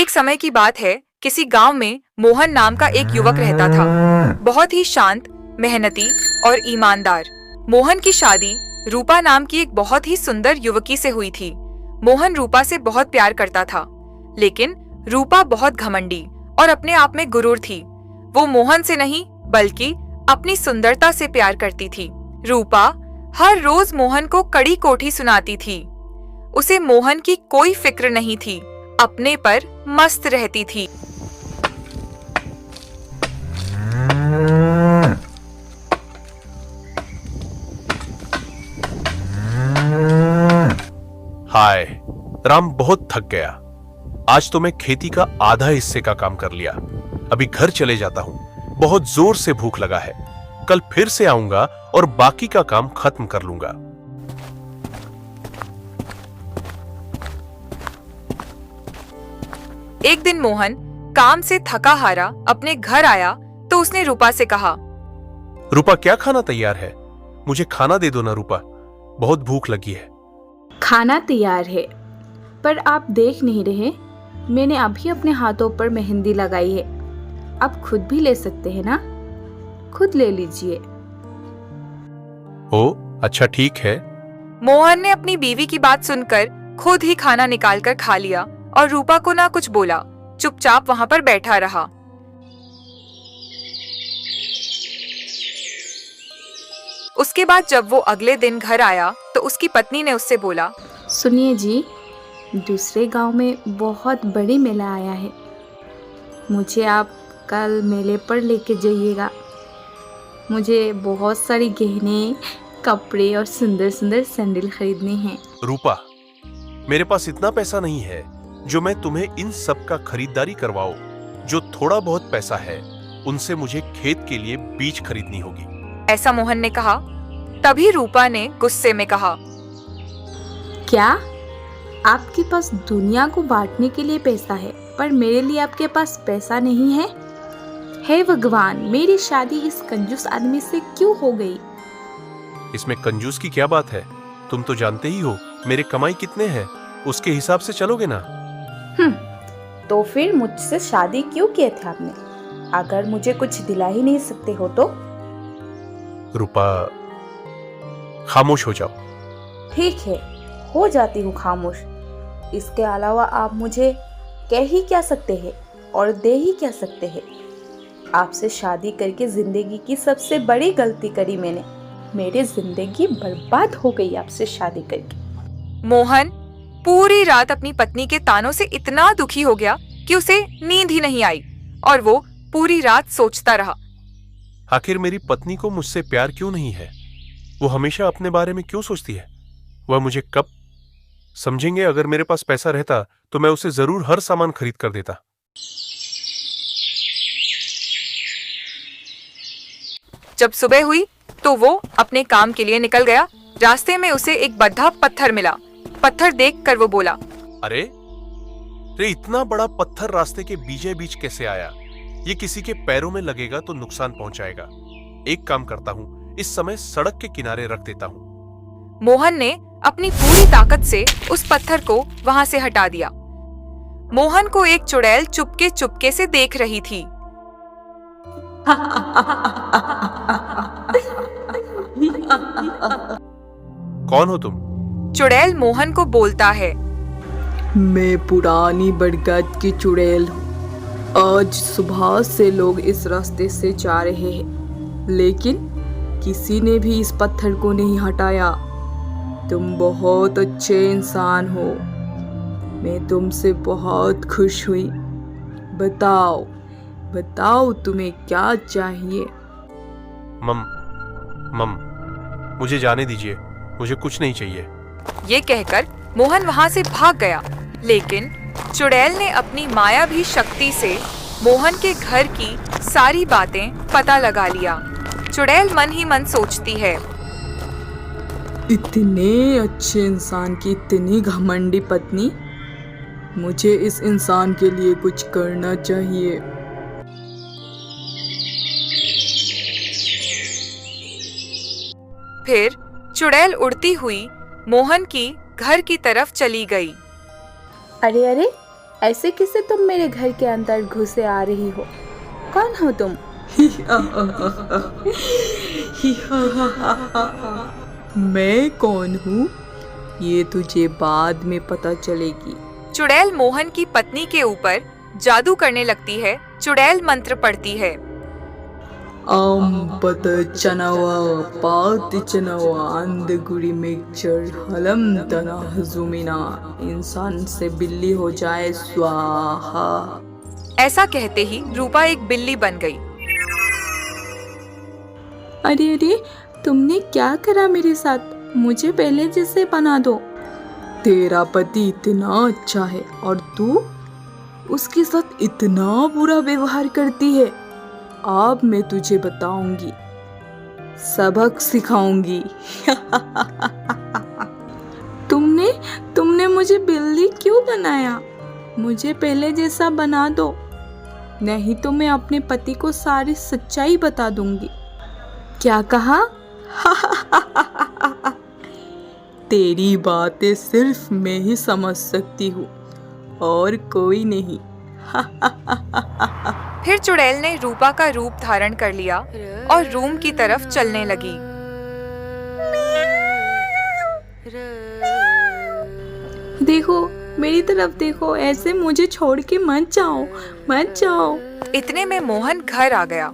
एक समय की बात है, किसी गांव में मोहन नाम का एक युवक रहता था। बहुत ही शांत, मेहनती और ईमानदार। मोहन की शादी रूपा नाम की एक बहुत ही सुंदर युवती से हुई थी। मोहन रूपा से बहुत प्यार करता था, लेकिन रूपा बहुत घमंडी और अपने आप में गुरूर थी। वो मोहन से नहीं बल्कि अपनी सुंदरता से प्यार करती थी। रूपा हर रोज मोहन को कड़ी कोठी सुनाती थी। उसे मोहन की कोई फिक्र नहीं थी, अपने पर मस्त रहती थी। हाय राम, बहुत थक गया। आज तो मैं खेती का आधा हिस्से का काम कर लिया। अभी घर चले जाता हूँ, बहुत जोर से भूख लगा है। कल फिर से आऊंगा और बाकी का काम खत्म कर लूंगा। एक दिन मोहन काम से थका हारा अपने घर आया तो उसने रूपा से कहा, रूपा, क्या खाना तैयार है? मुझे खाना दे दो ना रूपा, बहुत भूख लगी है। खाना तैयार है, पर आप देख नहीं रहे, मैंने अभी अपने हाथों पर मेहंदी लगाई है। आप खुद भी ले सकते हैं ना, खुद ले लीजिए। ओ अच्छा, ठीक है। मोहन ने अपनी बीवी की बात सुनकर खुद ही खाना निकालकर खा लिया और रूपा को ना कुछ बोला, चुपचाप वहां पर बैठा रहा। उसके बाद जब वो अगले दिन घर आया तो उसकी पत्नी ने उससे बोला, सुनिए जी, दूसरे गांव में बहुत बड़ी मेला आया है। मुझे आप कल मेले पर लेके जाइएगा। मुझे बहुत सारी गहने, कपड़े और सुंदर सुंदर सैंडल खरीदने हैं। रूपा, मेरे पास इतना पैसा नहीं है जो मैं तुम्हें इन सब का खरीदारी करवाऊं। जो थोड़ा बहुत पैसा है उनसे मुझे खेत के लिए बीज खरीदनी होगी। ऐसा मोहन ने कहा। तभी रूपा ने गुस्से में कहा, क्या आपके पास दुनिया को बांटने के लिए पैसा है, पर मेरे लिए आपके पास पैसा नहीं है? हे भगवान, मेरी शादी इस कंजूस आदमी से क्यों हो गई? इसमें कंजूस की क्या बात है? तुम तो जानते ही हो मेरे कमाई कितने हैं, उसके हिसाब से चलोगे ना। तो फिर मुझसे शादी क्यों किए थे आपने? अगर मुझे कुछ दिला ही नहीं सकते हो तो? रूपा, खामोश हो जाओ। ठीक है, हो जाती हूँ खामोश। इसके अलावा आप मुझे कह ही क्या सकते हैं और दे ही क्या सकते हैं? आपसे शादी करके जिंदगी की सबसे बड़ी गलती करी मैंने। मेरी जिंदगी बर्बाद हो गई आपसे शादी करके। मोहन पूरी रात अपनी पत्नी के तानों से इतना दुखी हो गया कि उसे नींद ही नहीं आई और वो पूरी रात सोचता रहा, आखिर मेरी पत्नी को मुझसे प्यार क्यों नहीं है? वो हमेशा अपने बारे में क्यों सोचती है? वह मुझे कब समझेंगे? अगर मेरे पास पैसा रहता तो मैं उसे जरूर हर सामान खरीद कर देता। जब सुबह हुई तो वो अपने काम के लिए निकल गया। रास्ते में उसे एक बद्धा पत्थर मिला। पत्थर देखकर वो बोला, अरे रे, इतना बड़ा पत्थर रास्ते के बीचे बीच कैसे आया? ये किसी के पैरों में लगेगा तो नुकसान पहुंचाएगा। एक काम करता हूँ, इस समय सड़क के किनारे रख देता हूँ। मोहन ने अपनी पूरी ताकत से उस पत्थर को वहां से हटा दिया। मोहन को एक चुड़ैल चुपके चुपके से देख रही थी। कौन हो तुम? चुड़ैल मोहन को बोलता है, मैं पुरानी बरगद की चुड़ैल हूँ। आज सुबह से लोग इस रास्ते से जा रहे हैं, लेकिन किसी ने भी इस पत्थर को नहीं हटाया। तुम बहुत अच्छे इंसान हो, मैं तुमसे बहुत खुश हुई। बताओ बताओ, तुम्हें क्या चाहिए? मम, मुझे जाने दीजिए, मुझे कुछ नहीं चाहिए। ये कहकर मोहन वहां से भाग गया, लेकिन चुड़ैल ने अपनी मायावी शक्ति से मोहन के घर की सारी बातें पता लगा लिया। चुड़ैल मन ही मन सोचती है, इतने अच्छे इंसान की इतनी घमंडी पत्नी, मुझे इस इंसान के लिए कुछ करना चाहिए। फिर चुड़ैल उड़ती हुई मोहन की घर की तरफ चली गई। अरे अरे, ऐसे कैसे तुम मेरे घर के अंदर घुसे आ रही हो? कौन हो तुम? मैं कौन हूँ ये तुझे बाद में पता चलेगी। चुड़ैल मोहन की पत्नी के ऊपर जादू करने लगती है। चुड़ैल मंत्र पढ़ती है। पत चनवा पात चनवा अंधगुड़ी मिक्सचर हलम तना हजुमिना, इंसान से बिल्ली हो जाए स्वाहा। ऐसा कहते ही रूपा एक बिल्ली बन गई। अरे अरे, तुमने क्या करा मेरे साथ? मुझे पहले जैसे बना दो। तेरा पति इतना अच्छा है और तू उसके साथ इतना बुरा व्यवहार करती है। अब मैं तुझे बताऊंगी, सबक सिखाऊंगी। तुमने मुझे बिल्ली क्यों बनाया? मुझे पहले जैसा बना दो, नहीं तो मैं अपने पति को सारी सच्चाई बता दूंगी। क्या कहा? तेरी बातें सिर्फ मैं ही समझ सकती हूँ और कोई नहीं। फिर चुड़ैल ने रूपा का रूप धारण कर लिया और रूम की तरफ चलने लगी। देखो, मेरी तरफ देखो, ऐसे मुझे छोड़ के मत जाओ, मत जाओ। इतने में मोहन घर आ गया।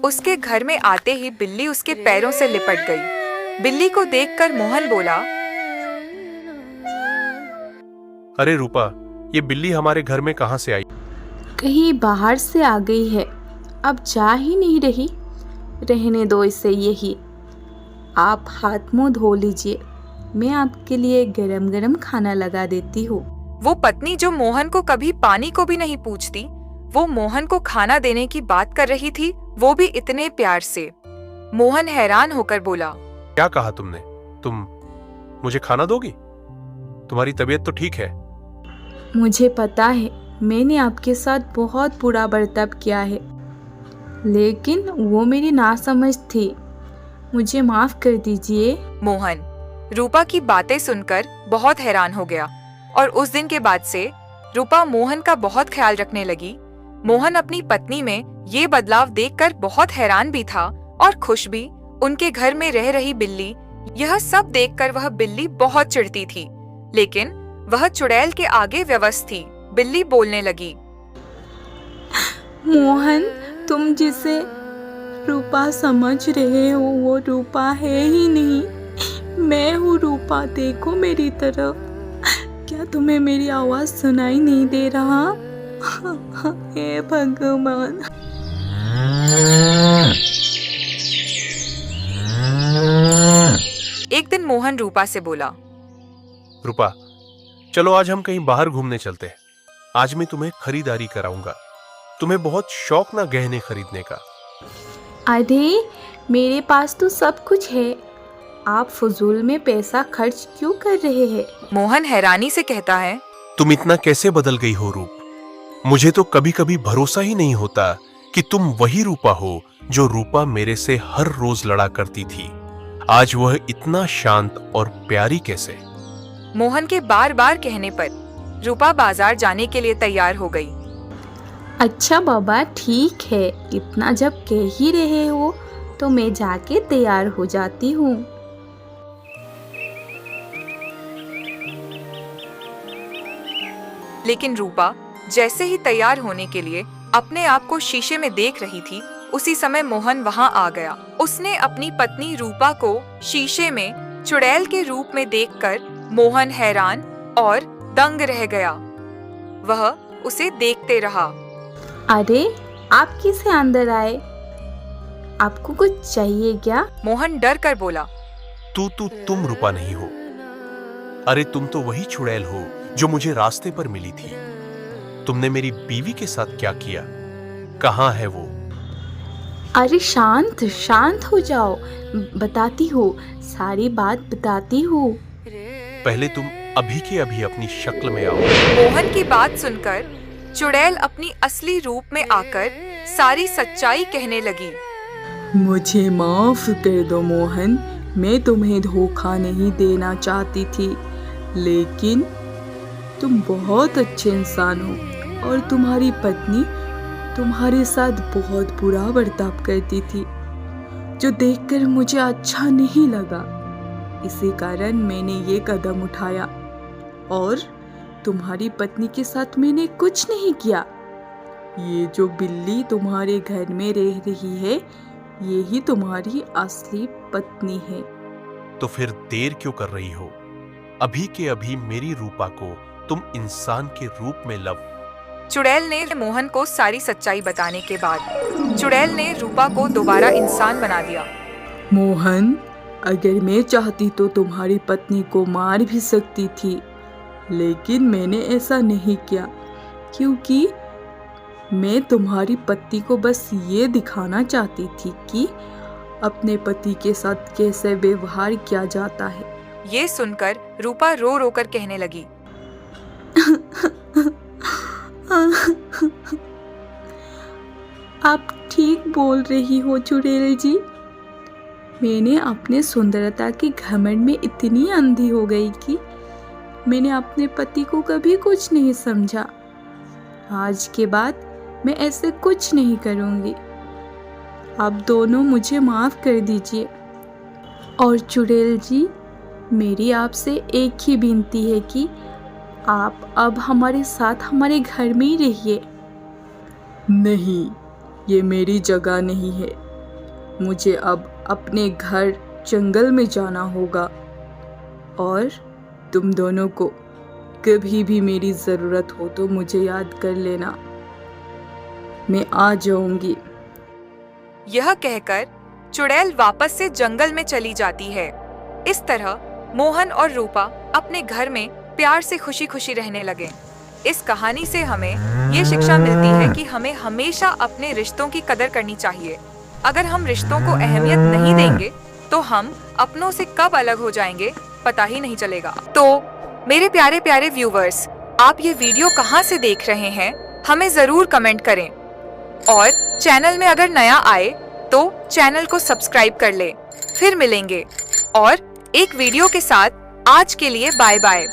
उसके घर में आते ही बिल्ली उसके पैरों से लिपट गई। बिल्ली को देखकर मोहन बोला, अरे रूपा, ये बिल्ली हमारे घर में कहाँ से आई? कहीं बाहर से आ गई है, अब जा ही नहीं रही। रहने दो इसे यही। आप हाथ मुंह धो लीजिए, मैं आपके लिए गरम गरम खाना लगा देती हूँ। वो पत्नी जो मोहन को कभी पानी को भी नहीं पूछती, वो मोहन को खाना देने की बात कर रही थी, वो भी इतने प्यार से। मोहन हैरान होकर बोला, क्या कहा तुमने? तुम मुझे खाना दोगी? तुम्हारी तबीयत तो ठीक है? मुझे पता है मैंने आपके साथ बहुत बुरा बर्ताव किया है, लेकिन वो मेरी नासमझ थी। मुझे माफ कर दीजिए। मोहन रूपा की बातें सुनकर बहुत हैरान हो गया और उस दिन के बाद से रूपा मोहन का बहुत ख्याल रखने लगी। मोहन अपनी पत्नी में ये बदलाव देखकर बहुत हैरान भी था और खुश भी। उनके घर में रह रही बिल्ली, यह सब देखकर वह बिल्ली बहुत चिढ़ती थी, लेकिन वह चुड़ैल के आगे व्यवस्थ थी। बिल्ली बोलने लगी, मोहन, तुम जिसे रूपा समझ रहे हो वो रूपा है ही नहीं। मैं हूँ रूपा, देखो मेरी तरफ। क्या तुम्हें मेरी आवाज सुनाई नहीं दे रहा? हे भगवान। एक दिन मोहन रूपा से बोला, रूपा, चलो आज हम कहीं बाहर घूमने चलते हैं। आज मैं तुम्हें खरीदारी कराऊंगा। तुम्हें बहुत शौक ना गहने खरीदने का? अरे, मेरे पास तो सब कुछ है, आप फजूल में पैसा खर्च क्यों कर रहे हैं? मोहन हैरानी से कहता है, तुम इतना कैसे बदल गई हो रूप? मुझे तो कभी कभी भरोसा ही नहीं होता कि तुम वही रूपा हो जो रूपा मेरे से हर रोज लड़ा करती थी। आज वह इतना शांत और प्यारी कैसे? मोहन के बार बार कहने पर रूपा बाजार जाने के लिए तैयार हो गई। अच्छा बाबा, ठीक है, इतना जब कह ही रहे हो तो मैं जाके तैयार हो जाती हूँ। लेकिन रूपा जैसे ही तैयार होने के लिए अपने आप को शीशे में देख रही थी, उसी समय मोहन वहां आ गया। उसने अपनी पत्नी रूपा को शीशे में चुड़ैल के रूप में देखकर मोहन हैरान और दंग रह गया। वह उसे देखते रहा। अरे, आप कैसे अंदर आए? आपको कुछ चाहिए क्या? मोहन डर कर बोला, तुम रूपा नहीं हो। अरे तुम तो वही चुड़ैल हो जो मुझे रास्ते पर मिली थी। तुमने मेरी बीवी के साथ क्या किया? कहाँ है वो? अरे शांत शांत हो जाओ, बताती हूँ, सारी बात बताती हूँ। पहले तुम अभी के अभी अपनी शक्ल में आओ। मोहन की बात सुनकर चुड़ैल अपनी असली रूप में आकर सारी सच्चाई कहने लगी। मुझे माफ कर दो मोहन, मैं तुम्हें धोखा नहीं देना चाहती थी, लेकिन तुम बहुत अच्छे इंसान हो। और तुम्हारी पत्नी तुम्हारे साथ बहुत बुरा बर्ताव करती थी, जो देखकर मुझे अच्छा नहीं लगा। इसी कारण मैंने ये कदम उठाया और तुम्हारी पत्नी के साथ मैंने कुछ नहीं किया। ये जो बिल्ली तुम्हारे घर में रह रही है, ये ही तुम्हारी असली पत्नी है। तो फिर देर क्यों कर रही हो? अभी के अभी मेरी रूपा को तुम इंसान के रूप में लो। चुड़ैल ने मोहन को सारी सच्चाई बताने के बाद चुड़ैल ने रूपा को दोबारा इंसान बना दिया। मोहन, अगर मैं चाहती तो तुम्हारी पत्नी को मार भी सकती थी, लेकिन मैंने ऐसा नहीं किया, क्योंकि मैं तुम्हारी पत्नी को बस ये दिखाना चाहती थी कि अपने पति के साथ कैसे व्यवहार किया जाता है। ये सुनकर रूपा रो रो कर कहने लगी। आप ठीक बोल रही हो चुड़ैल जी। मैंने अपने सुंदरता के घमंड में इतनी अंधी हो गई कि मैंने अपने पति को कभी कुछ नहीं समझा। आज के बाद मैं ऐसे कुछ नहीं करूंगी। आप दोनों मुझे माफ कर दीजिए। और चुड़ैल जी, मेरी आपसे एक ही विनती है कि आप अब हमारे साथ हमारे घर में ही रहिए। नहीं, ये मेरी जगह नहीं है। मुझे अब अपने घर जंगल में जाना होगा और तुम दोनों को कभी भी मेरी ज़रूरत हो तो मुझे याद कर लेना, मैं आ जाऊंगी। यह कहकर चुड़ैल वापस से जंगल में चली जाती है। इस तरह मोहन और रूपा अपने घर में प्यार से खुशी खुशी रहने लगे। इस कहानी से हमें ये शिक्षा मिलती है कि हमें हमेशा अपने रिश्तों की कदर करनी चाहिए। अगर हम रिश्तों को अहमियत नहीं देंगे तो हम अपनों से कब अलग हो जाएंगे पता ही नहीं चलेगा। तो मेरे प्यारे प्यारे व्यूवर्स, आप ये वीडियो कहाँ से देख रहे हैं हमें जरूर कमेंट करें, और चैनल में अगर नया आए तो चैनल को सब्सक्राइब कर ले। फिर मिलेंगे और एक वीडियो के साथ। आज के लिए बाय बाय।